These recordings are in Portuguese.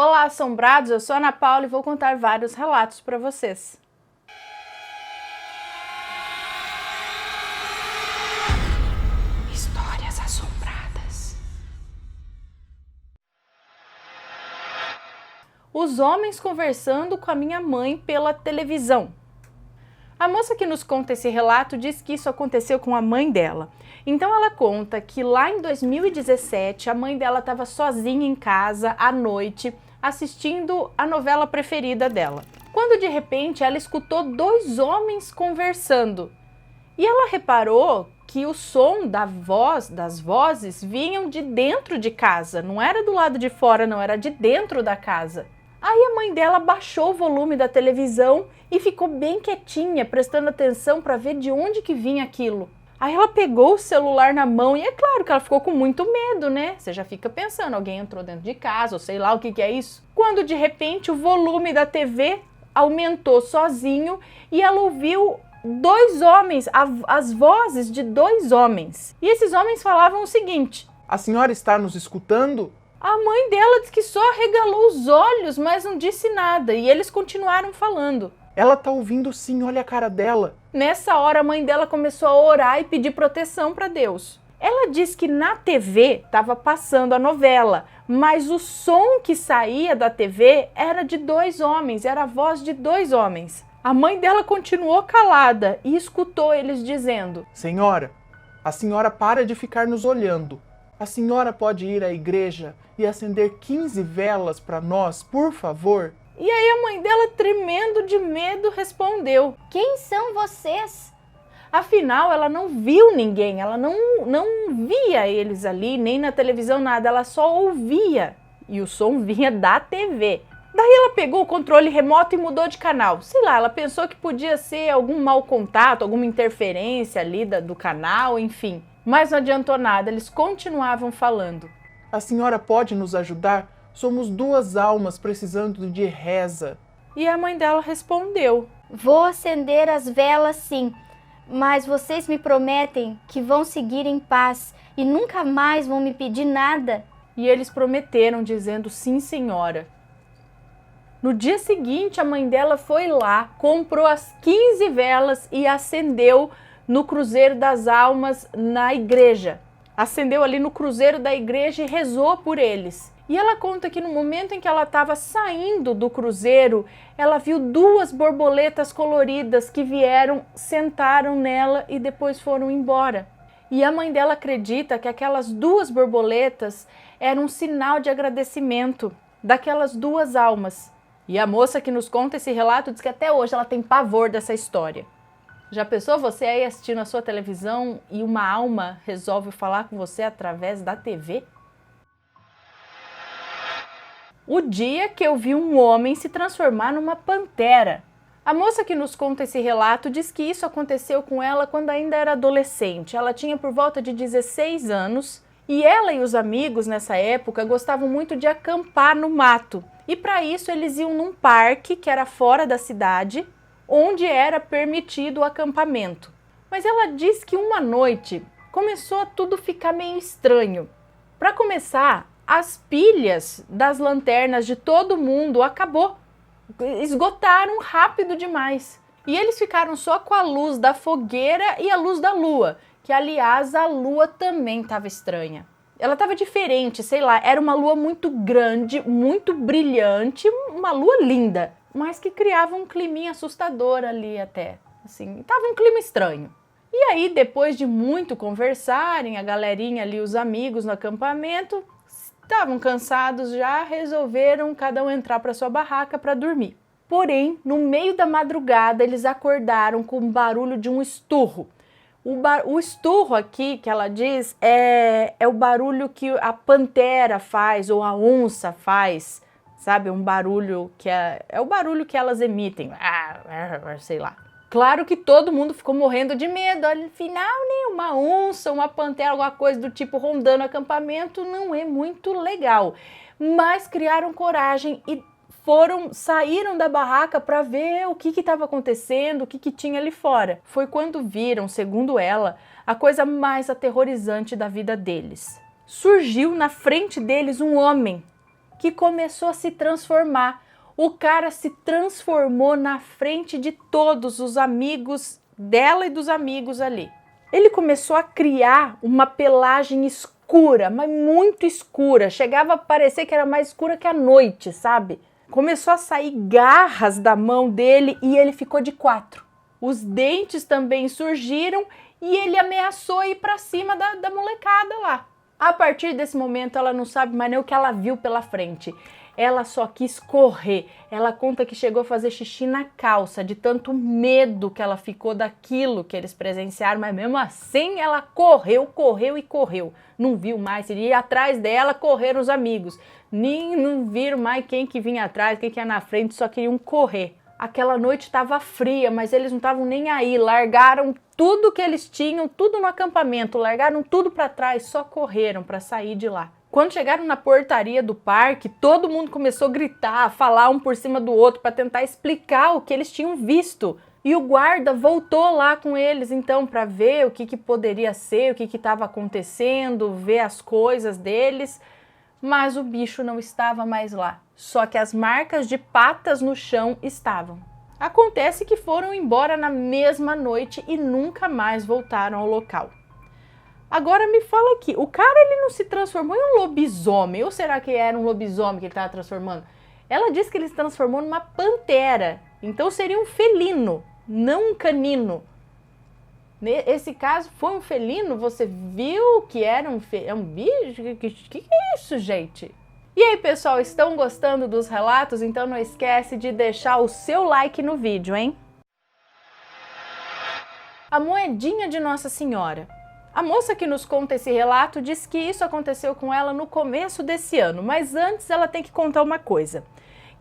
Olá, assombrados! Eu sou a Ana Paula e vou contar vários relatos para vocês. Histórias assombradas. Os homens conversando com a minha mãe pela televisão. A moça que nos conta esse relato diz que isso aconteceu com a mãe dela. Então ela conta que lá em 2017 a mãe dela estava sozinha em casa à noite assistindo a novela preferida dela. Quando de repente ela escutou dois homens conversando. E ela reparou que o som das vozes vinham de dentro de casa, não era do lado de fora, não, era de dentro da casa. Aí a mãe dela baixou o volume da televisão e ficou bem quietinha, prestando atenção para ver de onde que vinha aquilo. Aí ela pegou o celular na mão e é claro que ela ficou com muito medo, né? Você já fica pensando, alguém entrou dentro de casa, ou sei lá o que que é isso. Quando de repente o volume da TV aumentou sozinho e ela ouviu dois homens, as vozes de dois homens. E esses homens falavam o seguinte: "A senhora está nos escutando?" A mãe dela disse que só arregalou os olhos, mas não disse nada, e eles continuaram falando. "Ela tá ouvindo sim, olha a cara dela." Nessa hora a mãe dela começou a orar e pedir proteção para Deus. Ela diz que na TV estava passando a novela, mas o som que saía da TV era de dois homens, era a voz de dois homens. A mãe dela continuou calada e escutou eles dizendo: "Senhora, a senhora para de ficar nos olhando. A senhora pode ir à igreja e acender 15 velas para nós, por favor?" E aí a mãe dela, tremendo de medo, respondeu: "Quem são vocês?" Afinal, ela não viu ninguém, ela não via eles ali, nem na televisão, nada, ela só ouvia. E o som vinha da TV. Daí ela pegou o controle remoto e mudou de canal. Sei lá, ela pensou que podia ser algum mau contato, alguma interferência ali do canal, enfim. Mas não adiantou nada, eles continuavam falando. "A senhora pode nos ajudar? Somos duas almas precisando de reza." E a mãe dela respondeu: "Vou acender as velas sim, mas vocês me prometem que vão seguir em paz e nunca mais vão me pedir nada?" E eles prometeram, dizendo: "Sim, senhora." No dia seguinte, a mãe dela foi lá, comprou as 15 velas e acendeu no Cruzeiro das Almas na igreja. Acendeu ali no Cruzeiro da igreja e rezou por eles. E ela conta que no momento em que ela estava saindo do cruzeiro, ela viu duas borboletas coloridas que vieram, sentaram nela e depois foram embora. E a mãe dela acredita que aquelas duas borboletas eram um sinal de agradecimento daquelas duas almas. E a moça que nos conta esse relato diz que até hoje ela tem pavor dessa história. Já pensou você aí assistindo a sua televisão e uma alma resolve falar com você através da TV? O dia que eu vi um homem se transformar numa pantera. A moça que nos conta esse relato diz que isso aconteceu com ela quando ainda era adolescente. Ela tinha por volta de 16 anos e ela e os amigos nessa época gostavam muito de acampar no mato. E para isso eles iam num parque que era fora da cidade, onde era permitido o acampamento. Mas ela diz que uma noite começou a tudo ficar meio estranho. Para começar, as pilhas das lanternas de todo mundo esgotaram rápido demais. E eles ficaram só com a luz da fogueira e a luz da lua, que aliás a lua também estava estranha. Ela estava diferente, sei lá, era uma lua muito grande, muito brilhante, uma lua linda, mas que criava um climinha assustador ali até, assim, tava um clima estranho. E aí, depois de muito conversarem, a galerinha ali, os amigos no acampamento, estavam cansados já, resolveram cada um entrar para sua barraca para dormir. Porém, no meio da madrugada, eles acordaram com o barulho de um esturro. O esturro aqui, que ela diz, é o barulho que a pantera faz ou a onça faz, sabe? Um barulho que é o barulho que elas emitem, sei lá. Claro que todo mundo ficou morrendo de medo, afinal, né, uma onça, uma pantera, alguma coisa do tipo rondando o acampamento não é muito legal. Mas criaram coragem e saíram da barraca para ver o que estava acontecendo, o que tinha ali fora. Foi quando viram, segundo ela, a coisa mais aterrorizante da vida deles. Surgiu na frente deles um homem que começou a se transformar. O cara se transformou na frente de todos os amigos dela e dos amigos ali. Ele começou a criar uma pelagem escura, mas muito escura. Chegava a parecer que era mais escura que a noite, sabe? Começou a sair garras da mão dele e ele ficou de 4. Os dentes também surgiram e ele ameaçou ir para cima da molecada lá. A partir desse momento, ela não sabe mais nem o que ela viu pela frente. Ela só quis correr. Ela conta que chegou a fazer xixi na calça, de tanto medo que ela ficou daquilo que eles presenciaram, mas mesmo assim ela correu e correu. Não viu mais, ele ia atrás dela, correram os amigos. Nem não viram mais quem que vinha atrás, quem que ia na frente, só queriam correr. Aquela noite estava fria, mas eles não estavam nem aí, largaram tudo que eles tinham, tudo no acampamento, largaram tudo para trás, só correram para sair de lá. Quando chegaram na portaria do parque, todo mundo começou a gritar, a falar um por cima do outro para tentar explicar o que eles tinham visto. E o guarda voltou lá com eles, então, para ver o que poderia ser, o que estava acontecendo, ver as coisas deles. Mas o bicho não estava mais lá, só que as marcas de patas no chão estavam. Acontece que foram embora na mesma noite e nunca mais voltaram ao local. Agora me fala aqui, o cara ele não se transformou em um lobisomem, ou será que era um lobisomem que ele estava transformando? Ela disse que ele se transformou numa pantera, então seria um felino, não um canino. Nesse caso foi um felino, você viu que era um bicho? Que é isso, gente? E aí, pessoal, estão gostando dos relatos? Então não esquece de deixar o seu like no vídeo, hein? A moedinha de Nossa Senhora. A moça que nos conta esse relato diz que isso aconteceu com ela no começo desse ano, mas antes ela tem que contar uma coisa,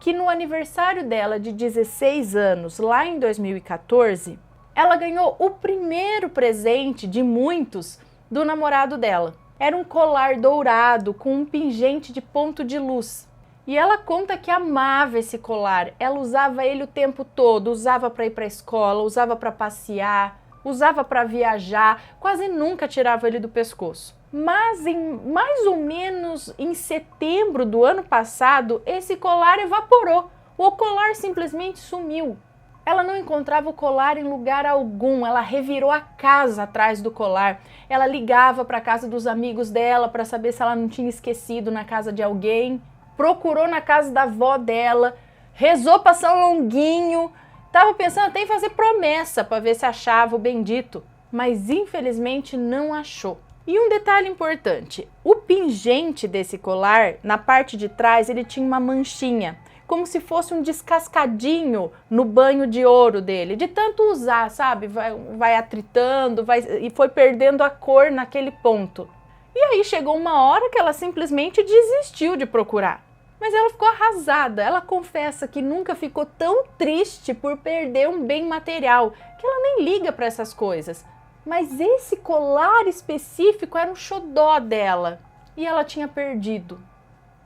que no aniversário dela de 16 anos, lá em 2014, ela ganhou o primeiro presente de muitos do namorado dela. Era um colar dourado com um pingente de ponto de luz. E ela conta que amava esse colar. Ela usava ele o tempo todo, usava para ir para a escola, usava para passear, usava para viajar, quase nunca tirava ele do pescoço. Mas mais ou menos em setembro do ano passado, esse colar evaporou. O colar simplesmente sumiu. Ela não encontrava o colar em lugar algum, ela revirou a casa atrás do colar. Ela ligava para a casa dos amigos dela para saber se ela não tinha esquecido na casa de alguém. Procurou na casa da avó dela, rezou para São Longuinho. Estava pensando até em fazer promessa para ver se achava o bendito, mas infelizmente não achou. E um detalhe importante, o pingente desse colar, na parte de trás, ele tinha uma manchinha, como se fosse um descascadinho no banho de ouro dele, de tanto usar, sabe? Vai atritando, e foi perdendo a cor naquele ponto. E aí chegou uma hora que ela simplesmente desistiu de procurar. Mas ela ficou arrasada. Ela confessa que nunca ficou tão triste por perder um bem material, que ela nem liga para essas coisas. Mas esse colar específico era um xodó dela e ela tinha perdido.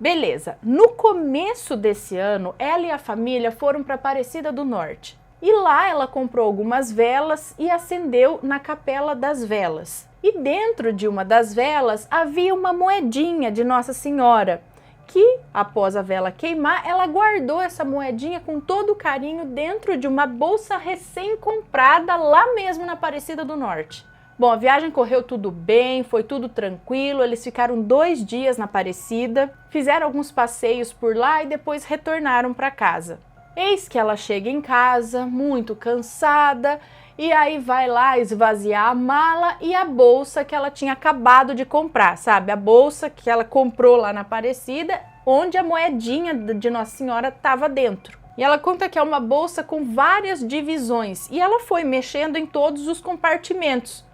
Beleza, no começo desse ano, ela e a família foram para Aparecida do Norte. E lá ela comprou algumas velas e acendeu na Capela das Velas. E dentro de uma das velas havia uma moedinha de Nossa Senhora, que, após a vela queimar, ela guardou essa moedinha com todo carinho dentro de uma bolsa recém-comprada lá mesmo na Aparecida do Norte. Bom, a viagem correu tudo bem, foi tudo tranquilo, eles ficaram 2 dias na Aparecida, fizeram alguns passeios por lá e depois retornaram para casa. Eis que ela chega em casa, muito cansada, e aí vai lá esvaziar a mala e a bolsa que ela tinha acabado de comprar, sabe? A bolsa que ela comprou lá na Aparecida, onde a moedinha de Nossa Senhora estava dentro. E ela conta que é uma bolsa com várias divisões, e ela foi mexendo em todos os compartimentos.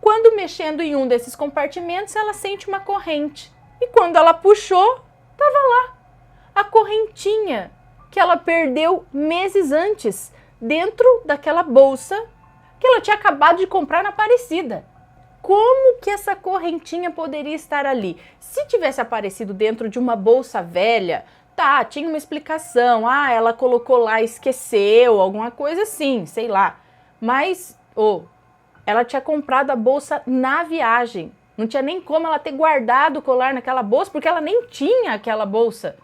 Quando mexendo em um desses compartimentos, ela sente uma corrente. E quando ela puxou, estava lá a correntinha que ela perdeu meses antes, dentro daquela bolsa que ela tinha acabado de comprar na Aparecida. Como que essa correntinha poderia estar ali? Se tivesse aparecido dentro de uma bolsa velha, tá, tinha uma explicação. Ah, ela colocou lá e esqueceu, alguma coisa assim, sei lá. Mas, ela tinha comprado a bolsa na viagem. Não tinha nem como ela ter guardado o colar naquela bolsa, porque ela nem tinha aquela bolsa.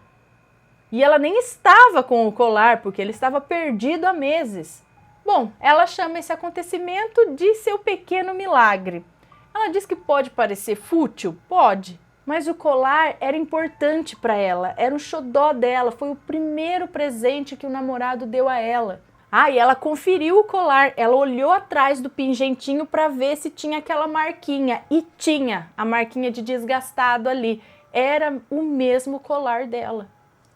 E ela nem estava com o colar, porque ele estava perdido há meses. Bom, ela chama esse acontecimento de seu pequeno milagre. Ela diz que pode parecer fútil? Pode. Mas o colar era importante para ela, era um xodó dela, foi o primeiro presente que o namorado deu a ela. E ela conferiu o colar, ela olhou atrás do pingentinho para ver se tinha aquela marquinha. E tinha a marquinha de desgastado ali. Era o mesmo colar dela.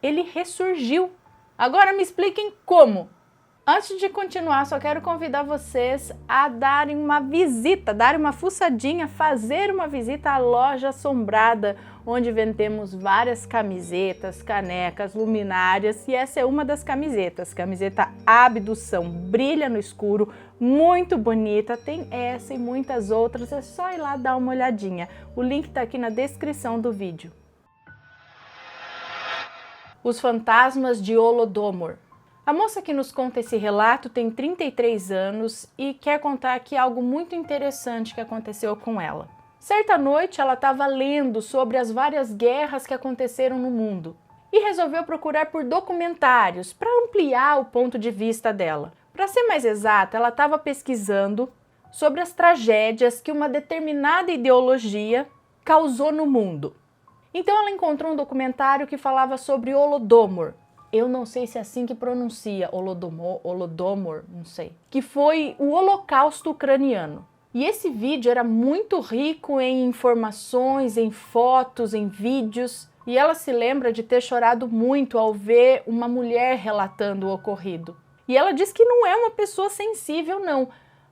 Ele ressurgiu. Agora me expliquem como. Antes de continuar, só quero convidar vocês a darem uma visita, darem uma fuçadinha, fazer uma visita à Loja Assombrada, onde vendemos várias camisetas, canecas, luminárias, e essa é uma das camisetas, camiseta Abdução, brilha no escuro, muito bonita, tem essa e muitas outras, é só ir lá dar uma olhadinha. O link está aqui na descrição do vídeo. Os fantasmas de Holodomor. A moça que nos conta esse relato tem 33 anos e quer contar aqui algo muito interessante que aconteceu com ela. Certa noite ela estava lendo sobre as várias guerras que aconteceram no mundo e resolveu procurar por documentários para ampliar o ponto de vista dela. Para ser mais exata, ela estava pesquisando sobre as tragédias que uma determinada ideologia causou no mundo. Então ela encontrou um documentário que falava sobre Holodomor. Eu não sei se é assim que pronuncia, Holodomor, não sei. Que foi o Holocausto Ucraniano. E esse vídeo era muito rico em informações, em fotos, em vídeos. E ela se lembra de ter chorado muito ao ver uma mulher relatando o ocorrido. E ela diz que não é uma pessoa sensível, não.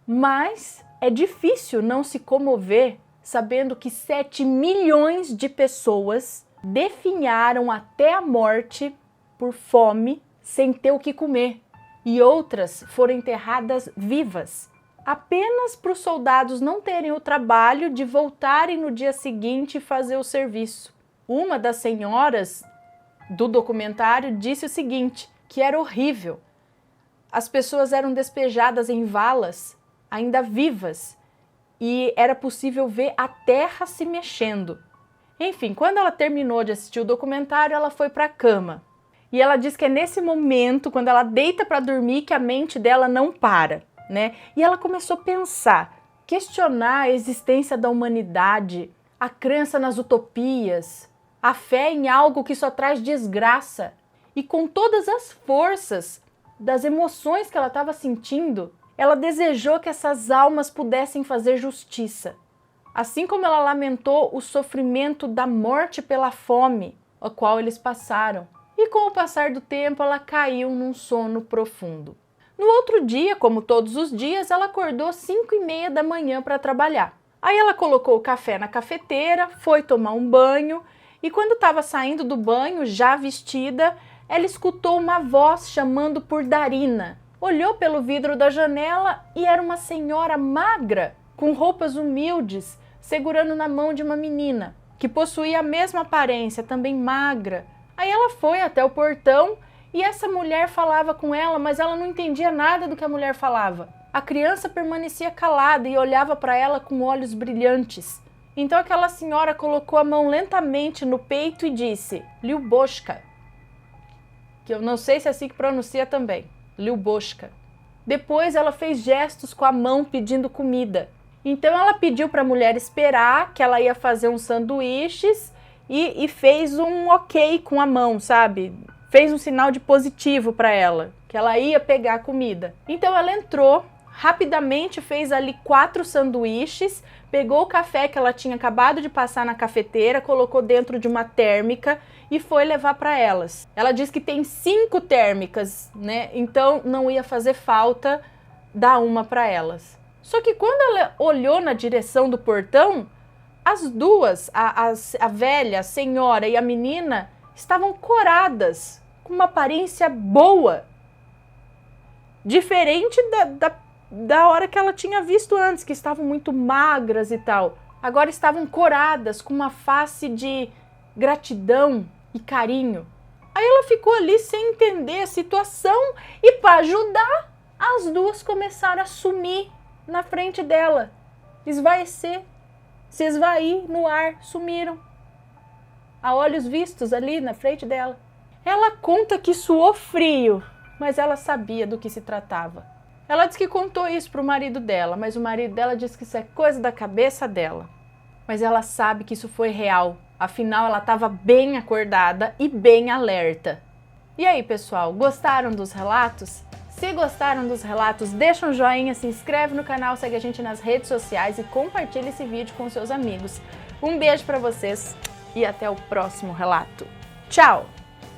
Mas é difícil não se comover sabendo que 7 milhões de pessoas definharam até a morte por fome, sem ter o que comer, e outras foram enterradas vivas, apenas para os soldados não terem o trabalho de voltarem no dia seguinte e fazer o serviço. Uma das senhoras do documentário disse o seguinte, que era horrível. As pessoas eram despejadas em valas, ainda vivas, e era possível ver a terra se mexendo. Enfim, quando ela terminou de assistir o documentário, ela foi para a cama. E ela diz que é nesse momento, quando ela deita para dormir, que a mente dela não para, né? E ela começou a pensar, questionar a existência da humanidade, a crença nas utopias, a fé em algo que só traz desgraça. E com todas as forças das emoções que ela estava sentindo, ela desejou que essas almas pudessem fazer justiça. Assim como ela lamentou o sofrimento da morte pela fome, a qual eles passaram. E com o passar do tempo, ela caiu num sono profundo. No outro dia, como todos os dias, ela acordou às 5h30 da manhã para trabalhar. Aí ela colocou o café na cafeteira, foi tomar um banho e quando estava saindo do banho, já vestida, ela escutou uma voz chamando por Darina. Olhou pelo vidro da janela e era uma senhora magra, com roupas humildes, segurando na mão de uma menina, que possuía a mesma aparência, também magra. Aí ela foi até o portão e essa mulher falava com ela, mas ela não entendia nada do que a mulher falava. A criança permanecia calada e olhava para ela com olhos brilhantes. Então aquela senhora colocou a mão lentamente no peito e disse, Lyuboshka, que eu não sei se é assim que pronuncia também, Lyuboshka. Depois ela fez gestos com a mão pedindo comida. Então ela pediu para a mulher esperar, que ela ia fazer uns sanduíches, e fez um ok com a mão, sabe? Fez um sinal de positivo para ela, que ela ia pegar a comida. Então ela entrou, rapidamente fez ali 4 sanduíches, pegou o café que ela tinha acabado de passar na cafeteira, colocou dentro de uma térmica e foi levar para elas. Ela diz que tem 5 térmicas, né? Então não ia fazer falta dar uma para elas. Só que quando ela olhou na direção do portão, as duas, a velha, a senhora e a menina, estavam coradas, com uma aparência boa, diferente da hora que ela tinha visto antes, que estavam muito magras e tal. Agora estavam coradas, com uma face de gratidão e carinho. Aí ela ficou ali sem entender a situação e para ajudar, as duas começaram a sumir na frente dela, esvaecer, se esvair no ar, sumiram, a olhos vistos ali na frente dela. Ela conta que suou frio, mas ela sabia do que se tratava. Ela disse que contou isso para o marido dela, mas o marido dela disse que isso é coisa da cabeça dela. Mas ela sabe que isso foi real, afinal ela estava bem acordada e bem alerta. E aí, pessoal, gostaram dos relatos? Se gostaram dos relatos, deixa um joinha, se inscreve no canal, segue a gente nas redes sociais e compartilha esse vídeo com seus amigos. Um beijo para vocês e até o próximo relato. Tchau!